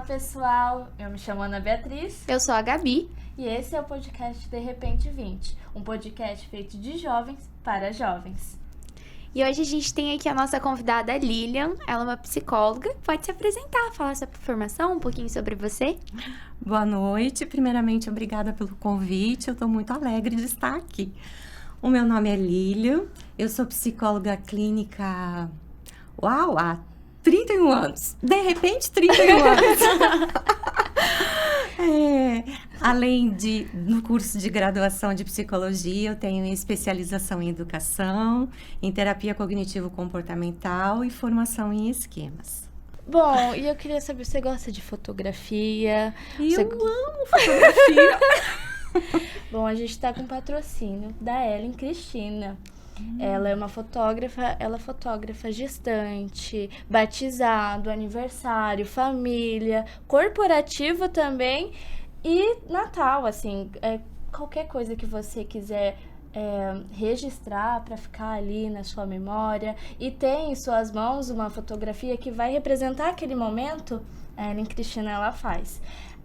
pessoal, eu me chamo Ana Beatriz. Eu sou a Gabi. E esse é o podcast De Repente 20, um podcast feito de jovens para jovens. E hoje a gente tem aqui a nossa convidada Lilian, ela é uma psicóloga. Pode se apresentar, falar sua formação, um pouquinho sobre você. Boa noite, primeiramente obrigada pelo convite, eu estou muito alegre de estar aqui. O meu nome é Lilian, eu sou psicóloga clínica, há 31 anos, de repente 31 anos. Além no curso de graduação de psicologia, eu tenho especialização em educação, em terapia cognitivo-comportamental e formação em esquemas. Bom, e eu queria saber, você gosta de fotografia? Eu amo fotografia! Bom, a gente está com patrocínio da Ellen Cristina. Ela é uma fotógrafa, ela fotografa gestante, batizado, aniversário, família, corporativo também e Natal, assim, qualquer coisa que você quiser registrar para ficar ali na sua memória e tem em suas mãos uma fotografia que vai representar aquele momento, a Ellen Cristina ela faz.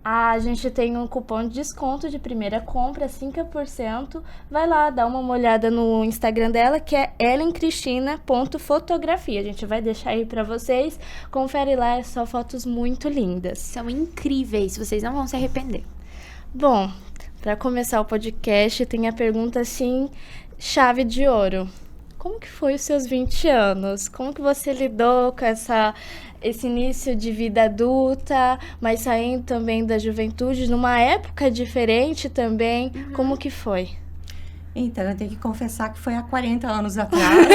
A gente tem um cupom de desconto de primeira compra, 5%. Vai lá, dá uma olhada no Instagram dela, que é ellencristina.fotografia. A gente vai deixar aí pra vocês. Confere lá, é só fotos muito lindas. São incríveis, vocês não vão se arrepender. Bom, para começar o podcast, tem a pergunta assim, chave de ouro. Como que foi os seus 20 anos? Como que você lidou com esse início de vida adulta, mas saindo também da juventude, numa época diferente também? Como que foi? Então, eu tenho que confessar que foi há 40 anos atrás.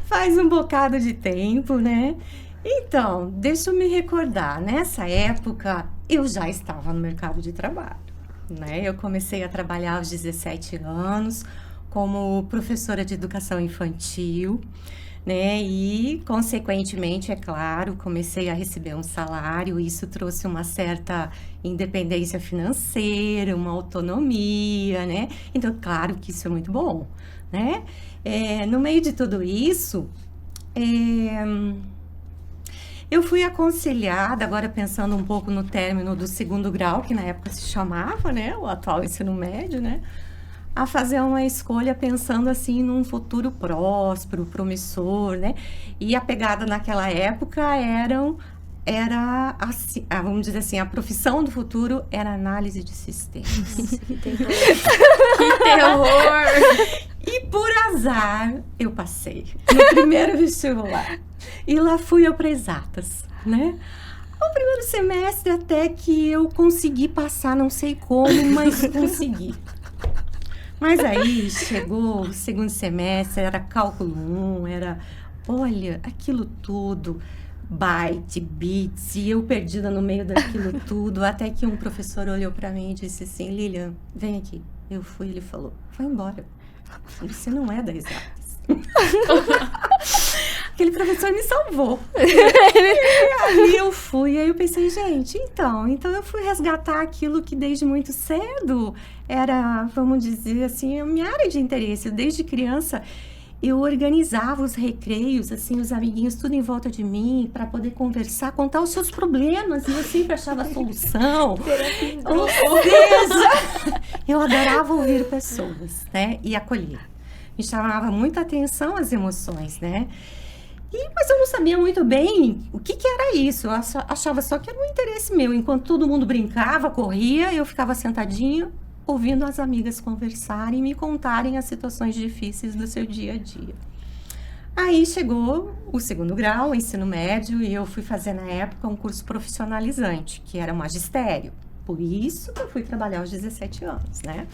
Faz um bocado de tempo, né? Então, deixa eu me recordar. Nessa época, eu já estava no mercado de trabalho, né? Eu comecei a trabalhar aos 17 anos, como professora de educação infantil, né? E, consequentemente, é claro, comecei a receber um salário. Isso trouxe uma certa independência financeira, uma autonomia, né? Então, claro que isso é muito bom, né? No meio de tudo isso, eu fui aconselhada, agora pensando um pouco no término do segundo grau, que na época se chamava, né? O atual ensino médio, né? A fazer uma escolha pensando assim num futuro próspero, promissor, né? E a pegada naquela época era assim, vamos dizer assim, a profissão do futuro era análise de sistemas. Que terror! E por azar, eu passei no primeiro vestibular. E lá fui eu para exatas, né? O primeiro semestre até que eu consegui passar, não sei como, mas consegui. Mas aí chegou o segundo semestre, era cálculo 1, olha, aquilo tudo, byte, bits, e eu perdida no meio daquilo tudo, até que um professor olhou para mim e disse assim, Lilian, vem aqui. Eu fui, ele falou, vai embora, você não é das exatas. Aquele professor me salvou. Aí eu fui, aí eu pensei, gente, então eu fui resgatar aquilo que desde muito cedo era, vamos dizer assim, a minha área de interesse. Desde criança, eu organizava os recreios, assim, os amiguinhos tudo em volta de mim, para poder conversar, contar os seus problemas, e eu sempre achava a solução. Ou seja, eu adorava ouvir pessoas, né, e acolher. Me chamava muita atenção as emoções, né? Mas eu não sabia muito bem o que era isso. Eu achava só que era um interesse meu. Enquanto todo mundo brincava, corria, eu ficava sentadinha, ouvindo as amigas conversarem e me contarem as situações difíceis do seu dia a dia. Aí chegou o segundo grau, o ensino médio, e eu fui fazer na época um curso profissionalizante, que era magistério. Por isso que eu fui trabalhar aos 17 anos, né?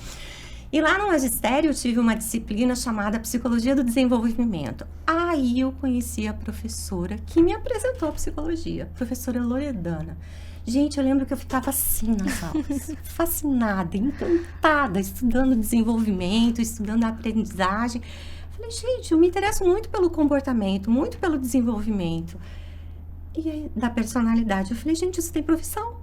E lá no magistério eu tive uma disciplina chamada Psicologia do Desenvolvimento. Aí eu conheci a professora que me apresentou a psicologia, a professora Loredana. Gente, eu lembro que eu ficava assim nas aulas, fascinada, encantada, estudando desenvolvimento, estudando a aprendizagem. Falei, gente, eu me interesso muito pelo comportamento, muito pelo desenvolvimento. E aí, da personalidade, eu falei, gente, isso tem profissão?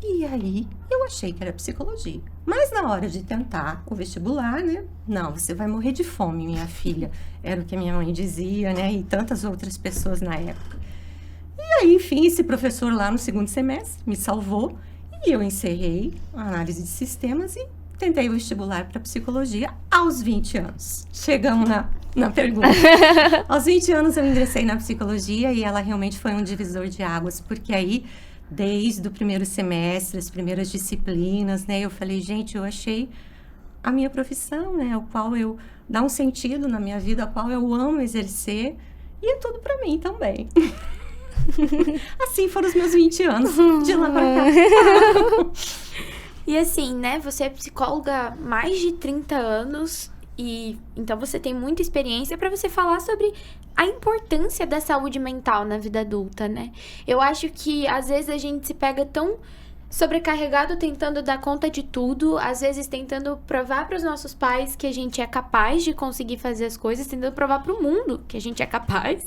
E aí, eu achei que era psicologia. Mas na hora de tentar o vestibular, né? Não, você vai morrer de fome, minha filha. Era o que minha mãe dizia, né? E tantas outras pessoas na época. E E aí, enfim, esse professor lá no segundo semestre me salvou e eu encerrei a análise de sistemas e tentei o vestibular para psicologia aos 20 anos. Chegamos na pergunta. Aos 20 anos eu ingressei na psicologia e ela realmente foi um divisor de águas, porque aí, desde o primeiro semestre, as primeiras disciplinas, né, eu falei, gente, eu achei a minha profissão, né, o qual eu dá um sentido na minha vida, a qual eu amo exercer, e é tudo para mim também. Assim foram os meus 20 anos, de lá pra cá. E assim, né, você é psicóloga há mais de 30 anos e então você tem muita experiência para você falar sobre a importância da saúde mental na vida adulta, né? Eu acho que às vezes a gente se pega tão sobrecarregado tentando dar conta de tudo, às vezes tentando provar para os nossos pais que a gente é capaz de conseguir fazer as coisas, tentando provar para o mundo que a gente é capaz.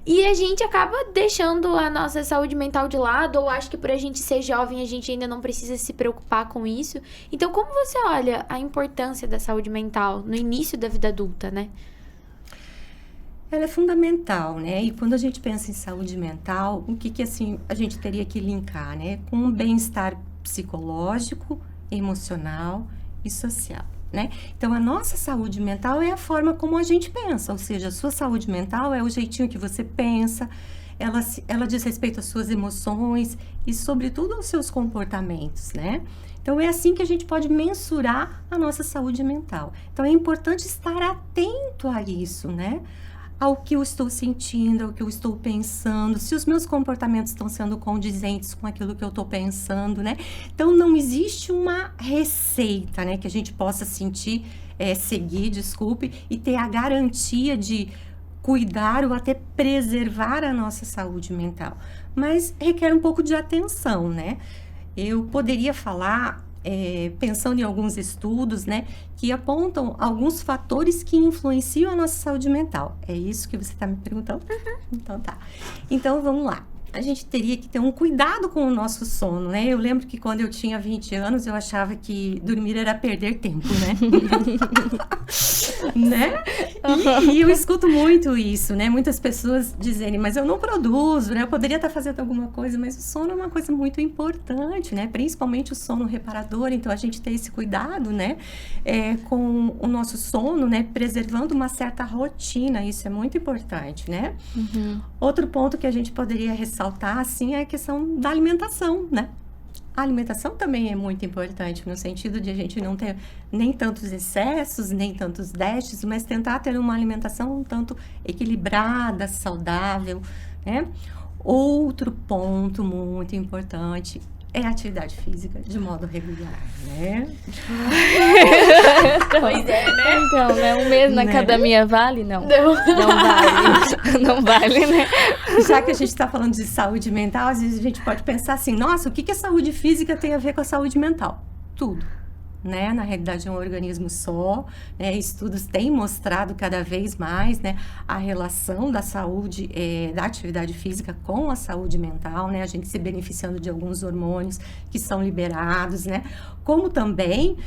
E a gente acaba deixando a nossa saúde mental de lado, ou acho que por a gente ser jovem a gente ainda não precisa se preocupar com isso. Então, como você olha a importância da saúde mental no início da vida adulta, né? Ela é fundamental, né? E quando a gente pensa em saúde mental, o que assim a gente teria que linkar, né? Com um bem-estar psicológico, emocional e social, né? Então, a nossa saúde mental é a forma como a gente pensa, ou seja, a sua saúde mental é o jeitinho que você pensa, ela diz respeito às suas emoções e, sobretudo, aos seus comportamentos, né? Então, é assim que a gente pode mensurar a nossa saúde mental. Então, é importante estar atento a isso, né? Ao que eu estou sentindo, ao que eu estou pensando, se os meus comportamentos estão sendo condizentes com aquilo que eu estou pensando, né? Então, não existe uma receita, né, que a gente possa seguir, e ter a garantia de cuidar ou até preservar a nossa saúde mental. Mas requer um pouco de atenção, né? Eu poderia falar, pensando em alguns estudos, né, que apontam alguns fatores que influenciam a nossa saúde mental. É isso que você está me perguntando? Uhum. Então tá. Então vamos lá. A gente teria que ter um cuidado com o nosso sono, né? Eu lembro que quando eu tinha 20 anos, eu achava que dormir era perder tempo, né? Né? E eu escuto muito isso, né? Muitas pessoas dizerem, mas eu não produzo, né? Eu poderia estar fazendo alguma coisa, mas o sono é uma coisa muito importante, né? Principalmente o sono reparador, então a gente tem esse cuidado, né? Com o nosso sono, né? Preservando uma certa rotina, isso é muito importante, né? Uhum. Outro ponto que a gente poderia ressaltar, assim, é a questão da alimentação, né? A alimentação também é muito importante, no sentido de a gente não ter nem tantos excessos, nem tantos déficits, mas tentar ter uma alimentação um tanto equilibrada, saudável, né? Outro ponto muito importante é a atividade física de modo regular, né? Pois é, né? Então, né? Um mês na academia vale? Não. Não vale. Não vale, né? Já que a gente está falando de saúde mental, às vezes a gente pode pensar assim, nossa, o que a saúde física tem a ver com a saúde mental? Tudo. Né? Na realidade é um organismo só, né? Estudos têm mostrado cada vez mais, né, a relação da saúde, da atividade física com a saúde mental, né? A gente se beneficiando de alguns hormônios que são liberados, né? Como também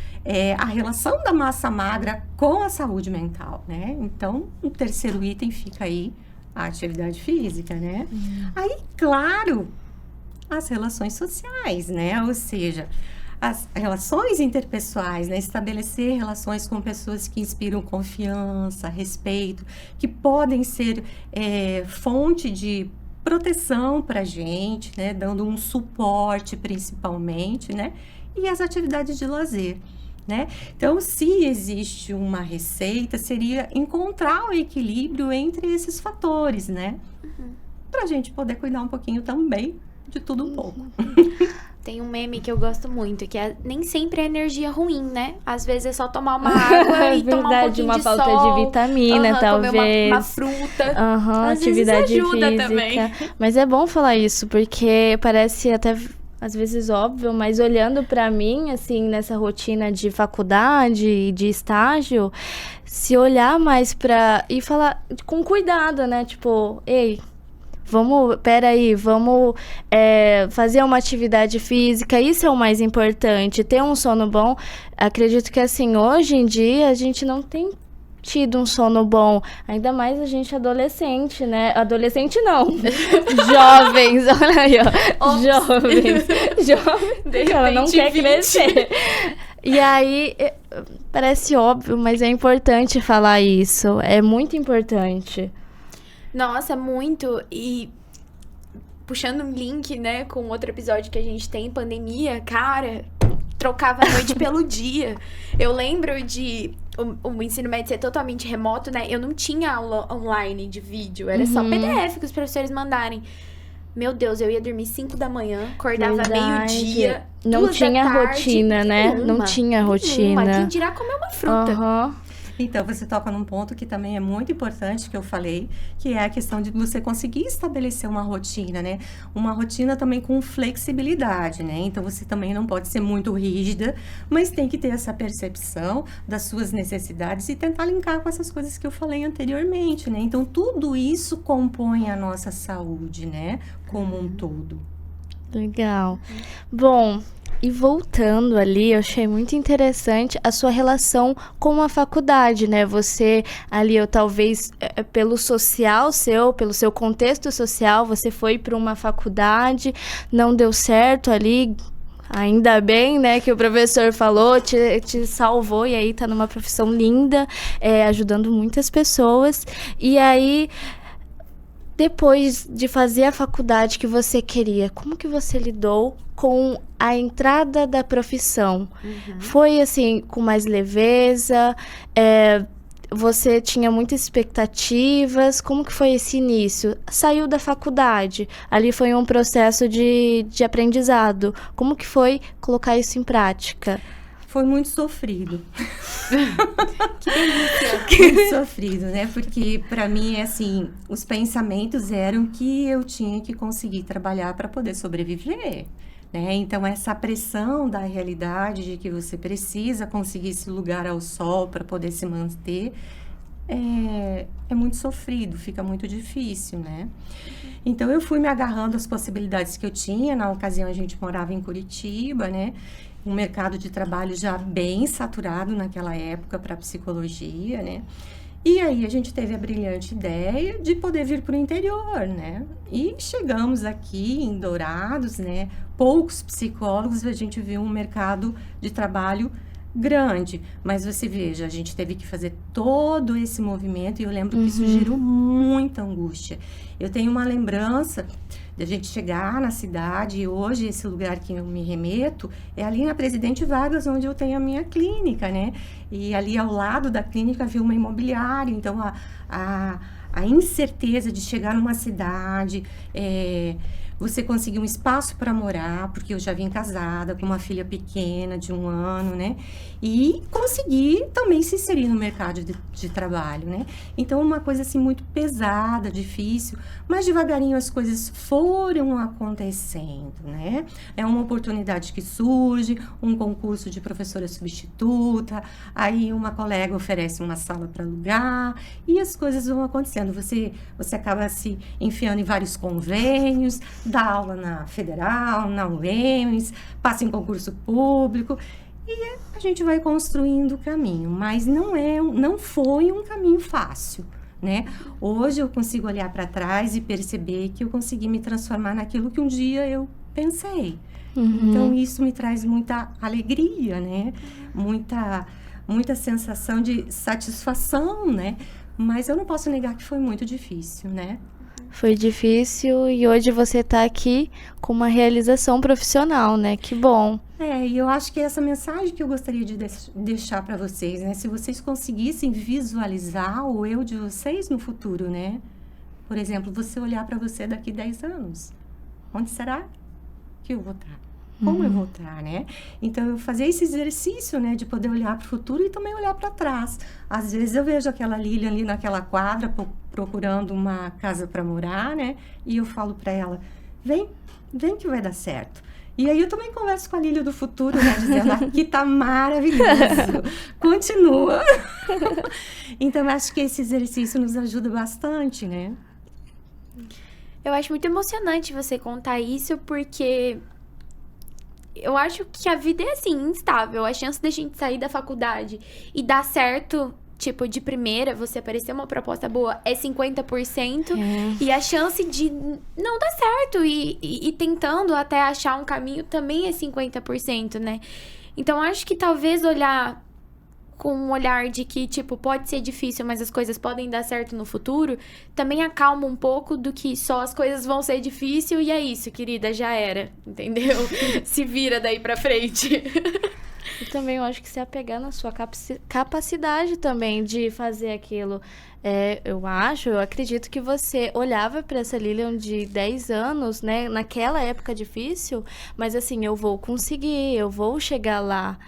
a relação da massa magra com a saúde mental, né? Então, o terceiro item fica aí, a atividade física, né? Aí, claro, as relações sociais, né? Ou seja, as relações interpessoais, né? Estabelecer relações com pessoas que inspiram confiança, respeito, que podem ser fonte de proteção para a gente, né? Dando um suporte principalmente, né? E as atividades de lazer, né? Então, se existe uma receita, seria encontrar o equilíbrio entre esses fatores, né? Para a gente poder cuidar um pouquinho também de tudo um pouco. Tem um meme que eu gosto muito, que nem sempre é energia ruim, né? Às vezes é só tomar uma água e tomar um pouquinho uma de falta sol. de vitamina, talvez. Comer uma fruta. Às Atividade vezes ajuda física. Também. Mas é bom falar isso, porque parece até às vezes óbvio, mas olhando pra mim, assim, nessa rotina de faculdade e de estágio, se olhar mais pra... e falar com cuidado, né? Tipo, ei... vamos fazer uma atividade física, isso é o mais importante, ter um sono bom. Acredito que, assim, hoje em dia, a gente não tem tido um sono bom. Ainda mais a gente adolescente, né? Adolescente não. Jovens, olha aí, ó. Jovens. Ela não quer crescer. E aí, parece óbvio, mas é importante falar isso. É muito importante. Nossa, muito. E puxando um link, né, com outro episódio que a gente tem, pandemia, cara, trocava a noite pelo dia. Eu lembro de o ensino médio ser totalmente remoto, né? Eu não tinha aula online de vídeo, era só PDF que os professores mandarem. Meu Deus, eu ia dormir 5 da manhã, acordava meio-dia. Não tinha rotina, né? Não tinha rotina. Quem dirá comer uma fruta. Então, você toca num ponto que também é muito importante, que eu falei, que é a questão de você conseguir estabelecer uma rotina, né? Uma rotina também com flexibilidade, né? Então, você também não pode ser muito rígida, mas tem que ter essa percepção das suas necessidades e tentar linkar com essas coisas que eu falei anteriormente, né? Então, tudo isso compõe a nossa saúde, né? Como um todo. Legal. Bom, e voltando ali, eu achei muito interessante a sua relação com a faculdade, né? Você ali, eu talvez pelo social seu, pelo seu contexto social, você foi para uma faculdade, não deu certo ali, ainda bem, né, que o professor falou, te salvou, e aí tá numa profissão linda, ajudando muitas pessoas. E aí, depois de fazer a faculdade que você queria, como que você lidou com a entrada da profissão? Foi assim, com mais leveza? Você tinha muitas expectativas? Como que foi esse início? Saiu da faculdade, ali foi um processo de aprendizado. Como que foi colocar isso em prática? Foi muito sofrido. Que delícia! Muito sofrido, né? Porque para mim, assim, os pensamentos eram que eu tinha que conseguir trabalhar para poder sobreviver, né? Então, essa pressão da realidade de que você precisa conseguir esse lugar ao sol para poder se manter é muito sofrido, fica muito difícil, né? Então, eu fui me agarrando às possibilidades que eu tinha. Na ocasião, a gente morava em Curitiba, né? Um mercado de trabalho já bem saturado naquela época para psicologia, né? E aí a gente teve a brilhante ideia de poder vir para o interior, né? E chegamos aqui em Dourados, né? Poucos psicólogos, a gente viu um mercado de trabalho grande, mas você veja, a gente teve que fazer todo esse movimento e eu lembro que isso gerou muita angústia. Eu tenho uma lembrança de a gente chegar na cidade, e hoje esse lugar que eu me remeto é ali na Presidente Vargas, onde eu tenho a minha clínica, né? E ali ao lado da clínica havia uma imobiliária, então a incerteza de chegar numa cidade, você conseguir um espaço para morar, porque eu já vim casada, com uma filha pequena de 1 ano, né? E conseguir também se inserir no mercado de trabalho, né? Então, uma coisa assim muito pesada, difícil, mas devagarinho as coisas foram acontecendo, né? É uma oportunidade que surge, um concurso de professora substituta, aí uma colega oferece uma sala para alugar, e as coisas vão acontecendo. Você acaba se enfiando em vários convênios, dá aula na Federal, na UEMS, passa em concurso público e a gente vai construindo o caminho, mas não foi um caminho fácil, né? Hoje eu consigo olhar para trás e perceber que eu consegui me transformar naquilo que um dia eu pensei. Então isso me traz muita alegria, né? Muita sensação de satisfação, né? Mas eu não posso negar que foi muito difícil, né? Foi difícil e hoje você está aqui com uma realização profissional, né? Que bom. E eu acho que é essa mensagem que eu gostaria de deixar para vocês, né? Se vocês conseguissem visualizar o eu de vocês no futuro, né? Por exemplo, você olhar para você daqui 10 anos. Onde será que eu vou estar? Como eu vou estar, né? Então, eu fazer esse exercício, né? De poder olhar para o futuro e também olhar para trás. Às vezes, eu vejo aquela Lilian ali naquela quadra, procurando uma casa para morar, né? E eu falo para ela, vem que vai dar certo. E aí, eu também converso com a Lilian do futuro, né? Dizendo, aqui tá maravilhoso. Continua. Então, eu acho que esse exercício nos ajuda bastante, né? Eu acho muito emocionante você contar isso, porque eu acho que a vida é assim, instável. A chance da gente sair da faculdade e dar certo, tipo, de primeira, você aparecer uma proposta boa é 50%. E a chance de não dar certo e tentando até achar um caminho também é 50%, né? Então, acho que talvez olhar com um olhar de que, tipo, pode ser difícil, mas as coisas podem dar certo no futuro, também acalma um pouco do que só as coisas vão ser difícil e é isso, querida, já era, entendeu? Se vira daí pra frente. E também eu acho que se apegar na sua capacidade também de fazer aquilo. Eu acredito que você olhava para essa Lilian de 10 anos, né? Naquela época difícil, mas assim, eu vou conseguir, eu vou chegar lá.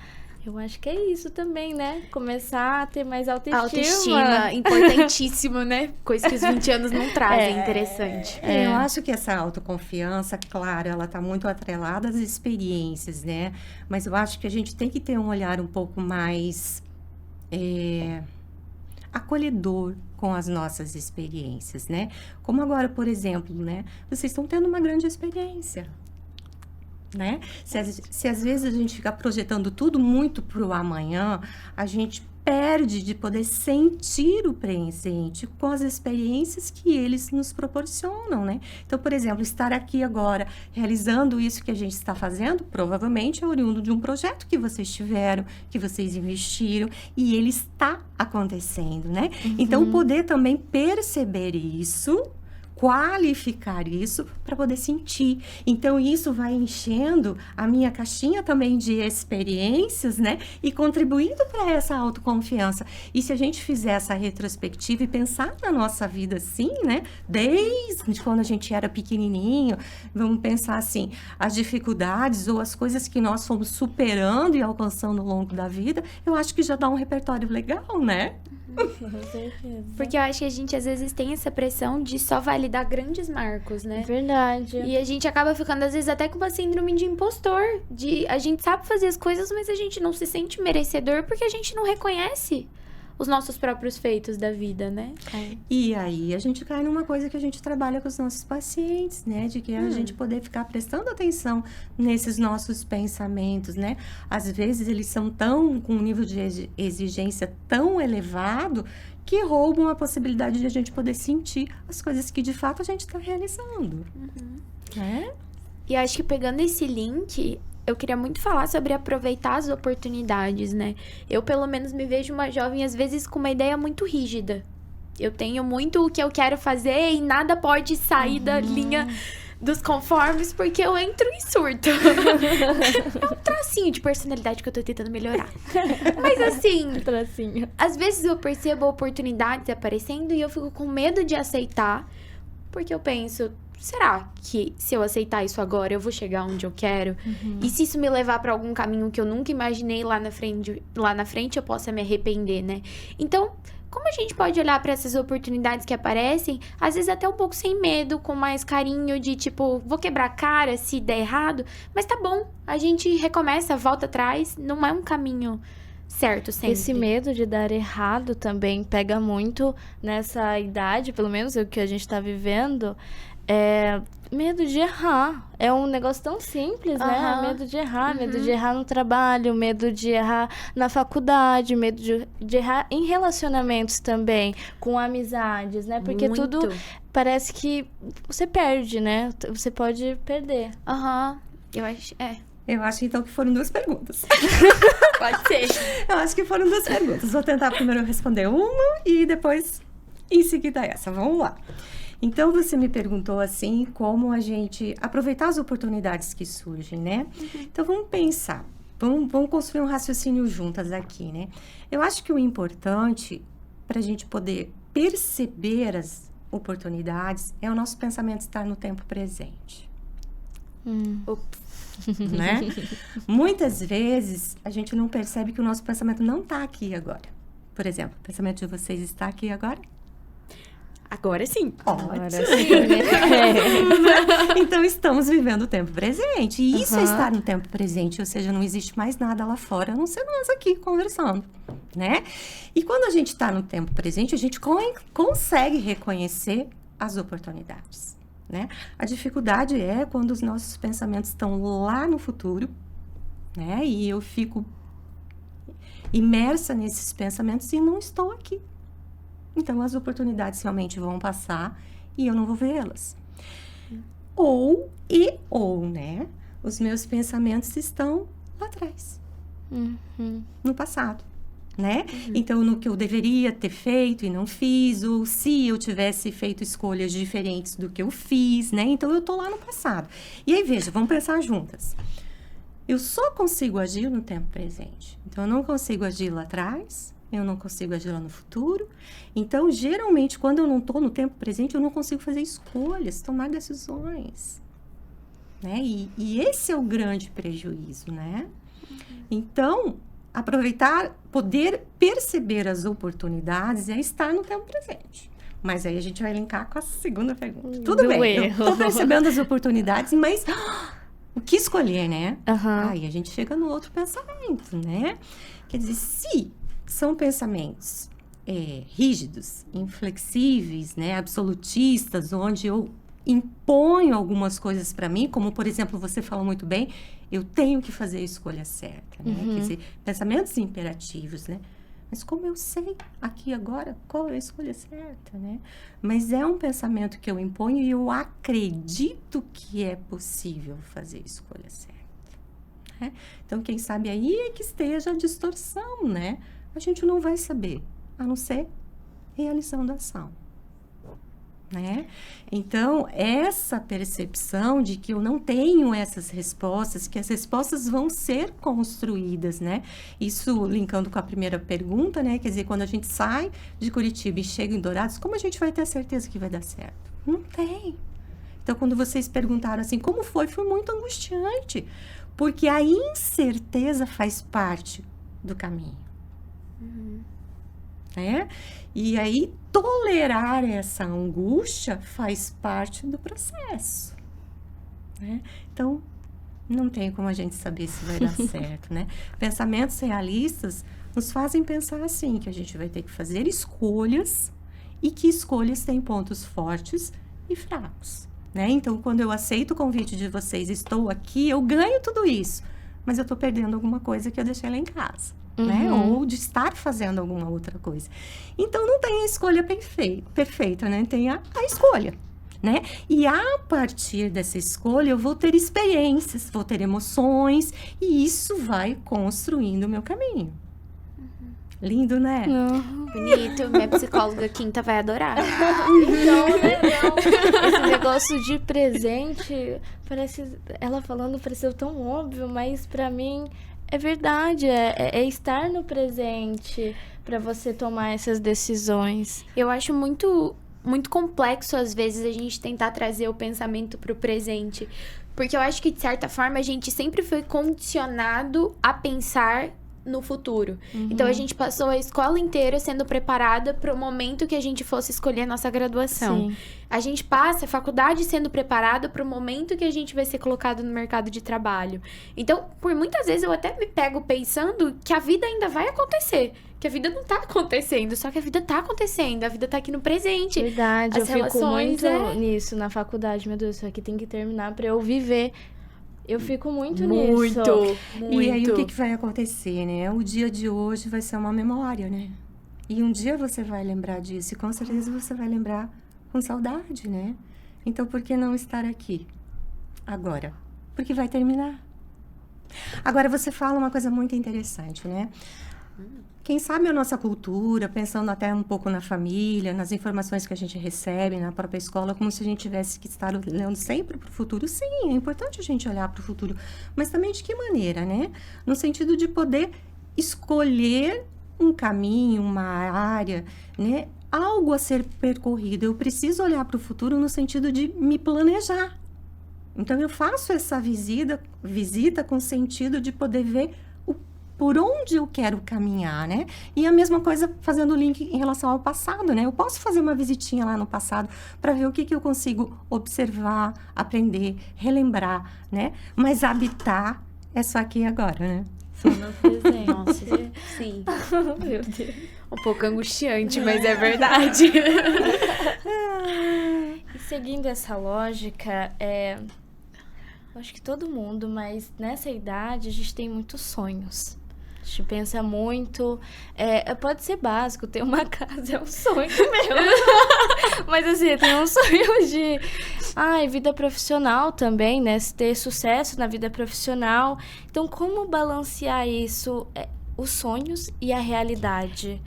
Eu acho que é isso também, né? Começar a ter mais autoestima. Autoestima, importantíssimo, né? Coisa que os 20 anos não trazem, interessante. Eu acho que essa autoconfiança, claro, ela tá muito atrelada às experiências, né? Mas eu acho que a gente tem que ter um olhar um pouco mais acolhedor com as nossas experiências, né? Como agora, por exemplo, né? Vocês estão tendo uma grande experiência, né? Se às vezes a gente fica projetando tudo muito pro amanhã, a gente perde de poder sentir o presente com as experiências que eles nos proporcionam, né? Então, por exemplo, estar aqui agora realizando isso que a gente está fazendo, provavelmente é oriundo de um projeto que vocês tiveram, que vocês investiram, e ele está acontecendo, né? Então, poder também perceber isso, qualificar isso para poder sentir. Então, isso vai enchendo a minha caixinha também de experiências, né? E contribuindo para essa autoconfiança. E se a gente fizer essa retrospectiva e pensar na nossa vida assim, né? Desde quando a gente era pequenininho, vamos pensar assim, as dificuldades ou as coisas que nós fomos superando e alcançando ao longo da vida, eu acho que já dá um repertório legal, né? Com certeza. Porque eu acho que a gente, às vezes, tem essa pressão de só validar grandes marcos, né? Verdade. E a gente acaba ficando, às vezes, até com uma síndrome de impostor. A gente sabe fazer as coisas, mas a gente não se sente merecedor porque a gente não reconhece os nossos próprios feitos da vida, né? E aí a gente cai numa coisa que a gente trabalha com os nossos pacientes, né? De que a gente poder ficar prestando atenção nesses nossos pensamentos, né? Às vezes eles são com um nível de exigência tão elevado que roubam a possibilidade de a gente poder sentir as coisas que de fato a gente está realizando. Né? E acho que pegando esse link, eu queria muito falar sobre aproveitar as oportunidades, né? Eu, pelo menos, me vejo uma jovem, às vezes, com uma ideia muito rígida. Eu tenho muito o que eu quero fazer e nada pode sair da linha dos conformes, porque eu entro em surto. É um tracinho de personalidade que eu tô tentando melhorar. Mas, assim, Tracinho. às vezes eu percebo oportunidades aparecendo e eu fico com medo de aceitar, porque eu penso, será que se eu aceitar isso agora, eu vou chegar onde eu quero? E se isso me levar pra algum caminho que eu nunca imaginei lá na frente eu possa me arrepender, né? Então, como a gente pode olhar pra essas oportunidades que aparecem, às vezes até um pouco sem medo, com mais carinho de tipo, vou quebrar a cara se der errado, mas tá bom, a gente recomeça, volta atrás, não é um caminho certo sempre. Esse medo de dar errado também pega muito nessa idade, pelo menos o que a gente tá vivendo, medo de errar. É um negócio tão simples, né? Medo de errar, medo de errar no trabalho, medo de errar na faculdade, medo de errar em relacionamentos também, com amizades, né? Porque Muito. tudo parece que você perde, né? Você pode perder. Eu acho, Eu acho, então, que foram 2 perguntas. pode ser. Eu acho que foram 2 perguntas. Vou tentar primeiro responder uma e depois, em seguida, essa. Vamos lá. Então, você me perguntou, assim, como a gente aproveitar as oportunidades que surgem, né? Então, vamos pensar. Vamos construir um raciocínio juntas aqui, né? Eu acho que o importante para a gente poder perceber as oportunidades é o nosso pensamento estar no tempo presente. Né? Muitas vezes, a gente não percebe que o nosso pensamento não está aqui agora. Por exemplo, o pensamento de vocês está aqui agora? Agora sim. Agora sim, né? Então, estamos vivendo o tempo presente. E isso é estar no tempo presente. Ou seja, não existe mais nada lá fora, a não ser nós aqui conversando, né? E quando a gente está no tempo presente, a gente consegue reconhecer as oportunidades, né? A dificuldade é quando os nossos pensamentos estão lá no futuro, né? E eu fico imersa nesses pensamentos e não estou aqui. Então, as oportunidades realmente vão passar e eu não vou vê-las. Ou, né? Os meus pensamentos estão lá atrás, no passado, né? Então, no que eu deveria ter feito e não fiz, ou se eu tivesse feito escolhas diferentes do que eu fiz, né? Então, eu tô lá no passado. E aí, veja, vamos pensar juntas. Eu só consigo agir no tempo presente. Então, eu não consigo agir lá atrás, eu não consigo agir lá no futuro. Então, geralmente, quando eu não tô no tempo presente, eu não consigo fazer escolhas, tomar decisões, né? E esse é o grande prejuízo, né? Então, aproveitar, poder perceber as oportunidades é estar no tempo presente. Mas aí a gente vai linkar com a segunda pergunta. Tudo bem, eu tô percebendo as oportunidades, mas o que escolher, né? Aí a gente chega no outro pensamento, né? Quer dizer, se são pensamentos rígidos, inflexíveis, né? Absolutistas, onde eu imponho algumas coisas para mim, como, por exemplo, você falou muito bem, eu tenho que fazer a escolha certa, né? Quer dizer, pensamentos imperativos, né? Mas como eu sei aqui agora qual é a escolha certa, né? Mas é um pensamento que eu imponho e eu acredito que é possível fazer a escolha certa, né? Então, quem sabe aí é que esteja a distorção, né? A gente não vai saber, a não ser realizando a ação, né? Então, essa percepção de que eu não tenho essas respostas, que as respostas vão ser construídas, né? Isso linkando com a primeira pergunta, né? Quer dizer, quando a gente sai de Curitiba e chega em Dourados, como a gente vai ter a certeza que vai dar certo? Não tem. Então, quando vocês perguntaram assim, como foi? Foi muito angustiante, porque a incerteza faz parte do caminho. Né? E aí, tolerar essa angústia faz parte do processo, né? Então, não tem como a gente saber se vai dar certo, né? Pensamentos realistas nos fazem pensar assim, que a gente vai ter que fazer escolhas e que escolhas têm pontos fortes e fracos, né? Então, quando eu aceito o convite de vocês, estou aqui, eu ganho tudo isso, mas eu estou perdendo alguma coisa que eu deixei lá em casa. Né? Ou de estar fazendo alguma outra coisa. Então, não tem a escolha perfeita, né? Tem a escolha, né? E a partir dessa escolha, eu vou ter experiências, vou ter emoções, e isso vai construindo o meu caminho. Lindo, né? Bonito. Minha psicóloga quinta vai adorar. Então, né? Não. Esse negócio de presente, ela falando pareceu tão óbvio, mas pra mim... É verdade, é estar no presente para você tomar essas decisões. Eu acho muito, muito complexo, às vezes, a gente tentar trazer o pensamento pro presente. Porque eu acho que, de certa forma, a gente sempre foi condicionado a pensar no futuro. Então, a gente passou a escola inteira sendo preparada para o momento que a gente fosse escolher a nossa graduação. Sim. A gente passa a faculdade sendo preparada para o momento que a gente vai ser colocado no mercado de trabalho. Então, por muitas vezes, eu até me pego pensando que a vida ainda vai acontecer. Que a vida não tá acontecendo, só que a vida tá acontecendo. A vida tá aqui no presente. Verdade, eu fico muito nisso na faculdade. Meu Deus, isso aqui tem que terminar para eu viver. Eu fico muito nisso. Muito. E aí, o que vai acontecer, né? O dia de hoje vai ser uma memória, né? E um dia você vai lembrar disso. E com certeza você vai lembrar com saudade, né? Então, por que não estar aqui agora? Porque vai terminar. Agora, você fala uma coisa muito interessante, né? Quem sabe a nossa cultura, pensando até um pouco na família, nas informações que a gente recebe na própria escola, como se a gente tivesse que estar olhando sempre para o futuro. Sim, é importante a gente olhar para o futuro, mas também de que maneira, né? No sentido de poder escolher um caminho, uma área, né? Algo a ser percorrido. Eu preciso olhar para o futuro no sentido de me planejar. Então, eu faço essa visita com o sentido de poder ver por onde eu quero caminhar, né? E a mesma coisa fazendo o link em relação ao passado, né? Eu posso fazer uma visitinha lá no passado para ver o que eu consigo observar, aprender, relembrar, né? Mas habitar é só aqui e agora, né? Só no presente. Nossa, sim. Meu Deus. Um pouco angustiante, mas é verdade. E seguindo essa lógica, eu acho que todo mundo, mas nessa idade a gente tem muitos sonhos. A A gente pensa muito. Pode ser básico, ter uma casa é um sonho meu. Mas assim, tem um sonho de vida profissional também, né? Ter sucesso na vida profissional. Então, como balancear isso, os sonhos e a realidade?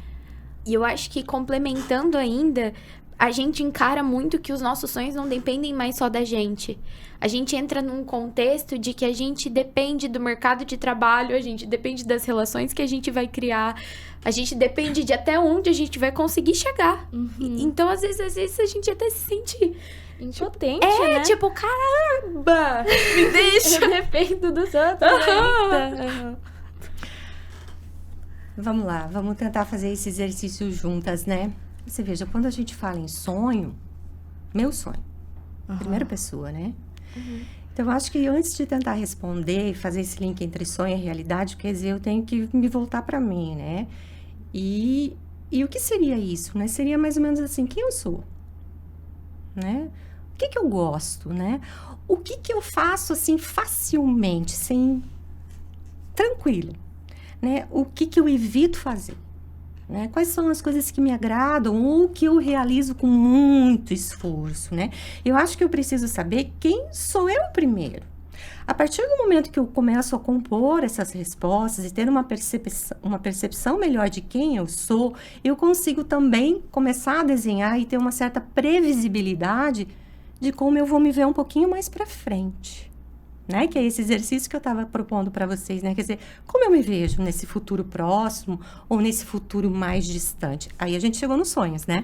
E eu acho que complementando ainda, a gente encara muito que os nossos sonhos não dependem mais só da gente. A gente entra num contexto de que a gente depende do mercado de trabalho, a gente depende das relações que a gente vai criar, a gente depende de até onde a gente vai conseguir chegar. Então, às vezes a gente até se sente impotente, né? Tipo, caramba, me deixa. Eu dependo dos outros. Vamos lá, vamos tentar fazer esse exercício juntas, né? Você veja, quando a gente fala em sonho, meu sonho, primeira pessoa, né? Então, eu acho que antes de tentar responder e fazer esse link entre sonho e realidade, quer dizer, eu tenho que me voltar para mim, né? E o que seria isso, né? Seria mais ou menos assim, quem eu sou, né? O que eu gosto, né? O que eu faço, assim, facilmente, tranquilo, né? O que eu evito fazer, né? Quais são as coisas que me agradam ou que eu realizo com muito esforço, né? Eu acho que eu preciso saber quem sou eu primeiro. A partir do momento que eu começo a compor essas respostas e ter uma percepção melhor de quem eu sou, eu consigo também começar a desenhar e ter uma certa previsibilidade de como eu vou me ver um pouquinho mais para frente. Né? Que é esse exercício que eu estava propondo para vocês, né? Quer dizer, como eu me vejo nesse futuro próximo ou nesse futuro mais distante? Aí a gente chegou nos sonhos, né?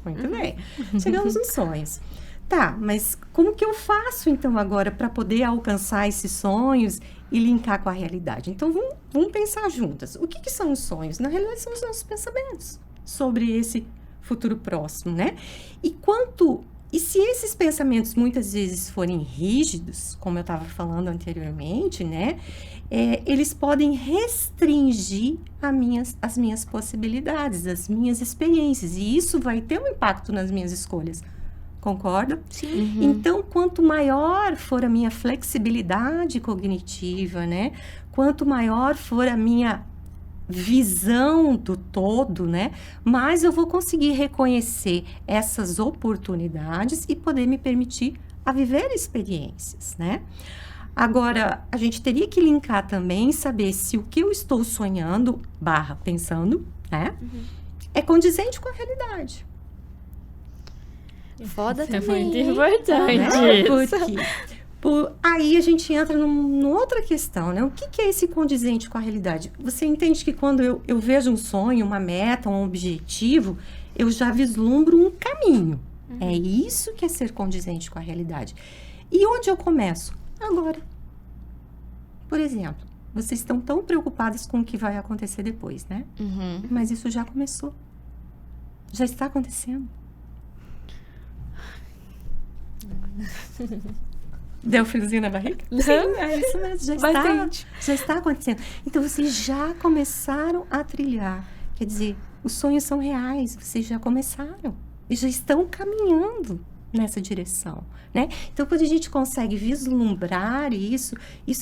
Muito bem. Chegamos nos sonhos. Tá, mas como que eu faço, então, agora para poder alcançar esses sonhos e linkar com a realidade? Então, vamos pensar juntas. O que são os sonhos? Na realidade, são os nossos pensamentos sobre esse futuro próximo, né? E se esses pensamentos muitas vezes forem rígidos, como eu estava falando anteriormente, né? Eles podem restringir as minhas possibilidades, as minhas experiências. E isso vai ter um impacto nas minhas escolhas. Concorda? Sim. Então, quanto maior for a minha flexibilidade cognitiva, né? Quanto maior for a minha visão do todo, né? Mais eu vou conseguir reconhecer essas oportunidades e poder me permitir a viver experiências, né? Agora, a gente teria que linkar também, saber se o que eu estou sonhando, pensando, né? É condizente com a realidade. Foda Isso também. É muito importante. Né? Porque aí a gente entra numa outra questão, né? O que é esse condizente com a realidade? Você entende que quando eu vejo um sonho, uma meta, um objetivo, eu já vislumbro um caminho. É isso que é ser condizente com a realidade. E onde eu começo? Agora. Por exemplo, vocês estão tão preocupadas com o que vai acontecer depois, né? Mas isso já começou. Já está acontecendo. Deu friozinho na barriga? Sim, é isso mesmo, já está acontecendo. Então, vocês já começaram a trilhar. Quer dizer, os sonhos são reais, vocês já começaram. E já estão caminhando nessa direção, né? Então, quando a gente consegue vislumbrar isso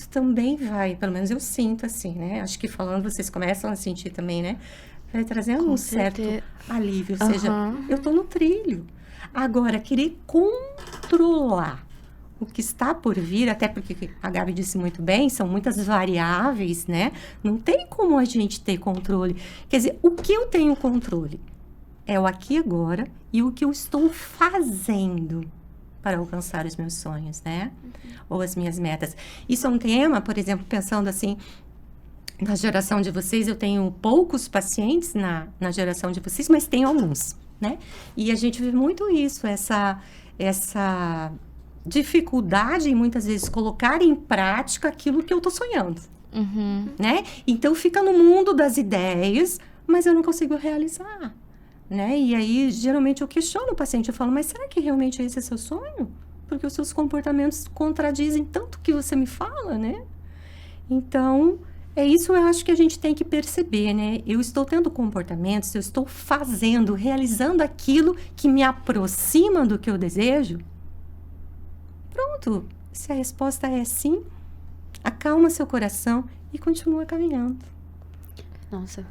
também vai, pelo menos eu sinto assim, né? Acho que falando, vocês começam a sentir também, né? Vai trazendo um certo alívio, ou seja, eu tô no trilho. Agora, querer controlar o que está por vir, até porque a Gabi disse muito bem, são muitas variáveis, né? Não tem como a gente ter controle. Quer dizer, o que eu tenho controle é o aqui e agora e o que eu estou fazendo para alcançar os meus sonhos, né? Ou as minhas metas. Isso é um tema, por exemplo, pensando assim, na geração de vocês, eu tenho poucos pacientes na geração de vocês, mas tenho alguns, né? E a gente vê muito isso, essa dificuldade em muitas vezes colocar em prática aquilo que eu tô sonhando, né? Então fica no mundo das ideias, mas eu não consigo realizar, né? E aí geralmente eu questiono o paciente, eu falo, mas será que realmente esse é seu sonho? Porque os seus comportamentos contradizem tanto que você me fala, né? Então, é isso eu acho que a gente tem que perceber, né? Eu estou tendo comportamentos, eu estou fazendo, realizando aquilo que me aproxima do que eu desejo? Pronto, se a resposta é sim, acalma seu coração e continua caminhando. Nossa.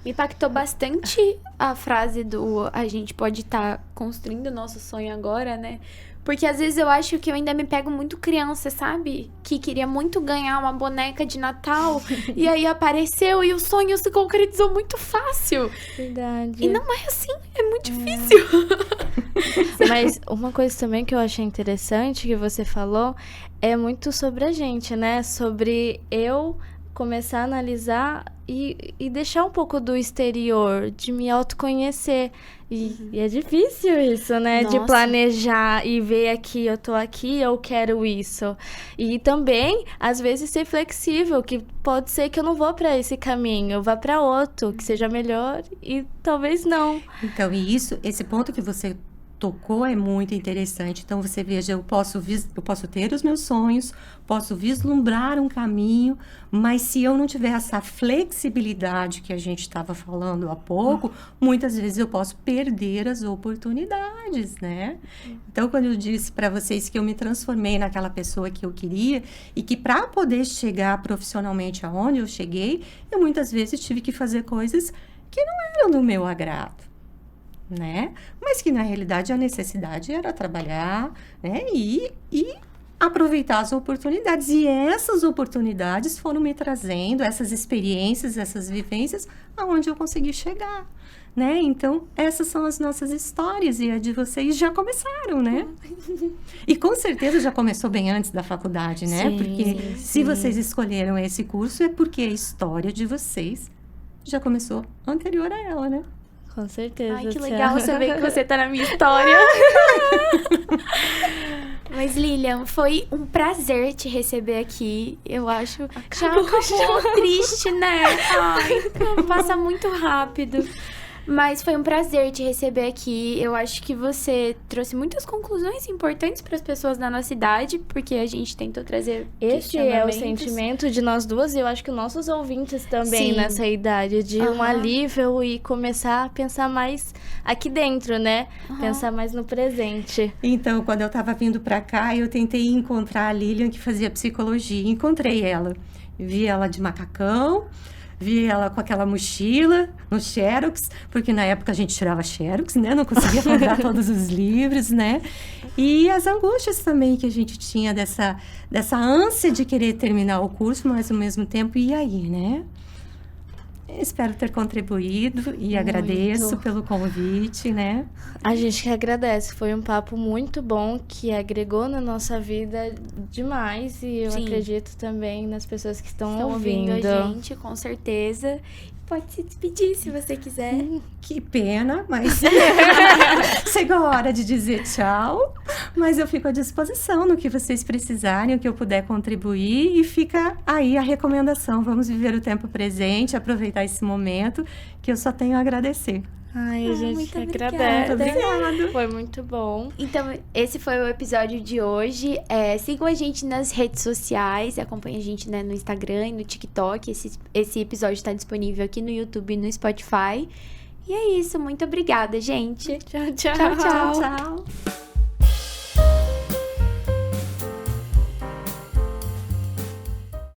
Me impactou bastante a frase do a gente pode estar construindo o nosso sonho agora, né? Porque às vezes eu acho que eu ainda me pego muito criança, sabe? Que queria muito ganhar uma boneca de Natal. E aí apareceu e o sonho se concretizou muito fácil. Verdade. E não é assim, é muito difícil. Mas uma coisa também que eu achei interessante que você falou é muito sobre a gente, né? Sobre eu começar a analisar e deixar um pouco do exterior, de me autoconhecer. E é difícil isso, né? De Nossa. planejar e ver aqui, eu tô aqui, eu quero isso. E também, às vezes, ser flexível, que pode ser que eu não vou pra esse caminho, eu vá pra outro, que seja melhor e talvez não. Então, e esse ponto que você tocou é muito interessante. Então, você veja, eu posso ter os meus sonhos, posso vislumbrar um caminho, mas se eu não tiver essa flexibilidade que a gente estava falando há pouco, muitas vezes eu posso perder as oportunidades, né? Então, quando eu disse para vocês que eu me transformei naquela pessoa que eu queria e que para poder chegar profissionalmente aonde eu cheguei, eu muitas vezes tive que fazer coisas que não eram do meu agrado, né? Mas que na realidade a necessidade era trabalhar, né? E aproveitar as oportunidades. E essas oportunidades foram me trazendo essas experiências, essas vivências, aonde eu consegui chegar, né? Então, essas são as nossas histórias e a de vocês já começaram, né? E com certeza já começou bem antes da faculdade, né? Sim, porque se vocês escolheram esse curso é porque a história de vocês já começou anterior a ela, né? Com certeza. Ai, que Tia. legal saber que você tá na minha história. Mas, Lilian, foi um prazer te receber aqui. Eu acho... Já acabou. Triste, né? Ai, passa muito rápido. Mas foi um prazer te receber aqui. Eu acho que você trouxe muitas conclusões importantes para as pessoas da nossa idade, porque a gente tentou trazer Esse é o questionamentos. sentimento de nós duas e eu acho que nossos ouvintes também Sim. nessa idade, de um alívio e começar a pensar mais aqui dentro, né? Pensar mais no presente. Então, quando eu estava vindo para cá, eu tentei encontrar a Lilian que fazia psicologia. Encontrei ela. Vi ela de macacão, vi ela com aquela mochila no Xerox, porque na época a gente tirava Xerox, né? Não conseguia comprar todos os livros, né? E as angústias também que a gente tinha dessa ânsia de querer terminar o curso, mas ao mesmo tempo, e aí, né? Espero ter contribuído e agradeço pelo convite, né? A gente que agradece, foi um papo muito bom que agregou na nossa vida demais e eu Sim. acredito também nas pessoas que estão ouvindo ouvindo. a gente, com certeza. Pode se despedir se você quiser. Que pena, mas chegou a hora de dizer tchau. Mas eu fico à disposição no que vocês precisarem, o que eu puder contribuir. E fica aí a recomendação. Vamos viver o tempo presente, aproveitar esse momento, que eu só tenho a agradecer. Ai, a gente muito agradece. obrigada. Foi muito bom. Então, esse foi o episódio de hoje. Sigam a gente nas redes sociais, acompanhem a gente, né, no Instagram e no TikTok. Esse episódio está disponível aqui no YouTube e no Spotify. E é isso, muito obrigada, gente. Tchau, tchau. Tchau, tchau. Tchau.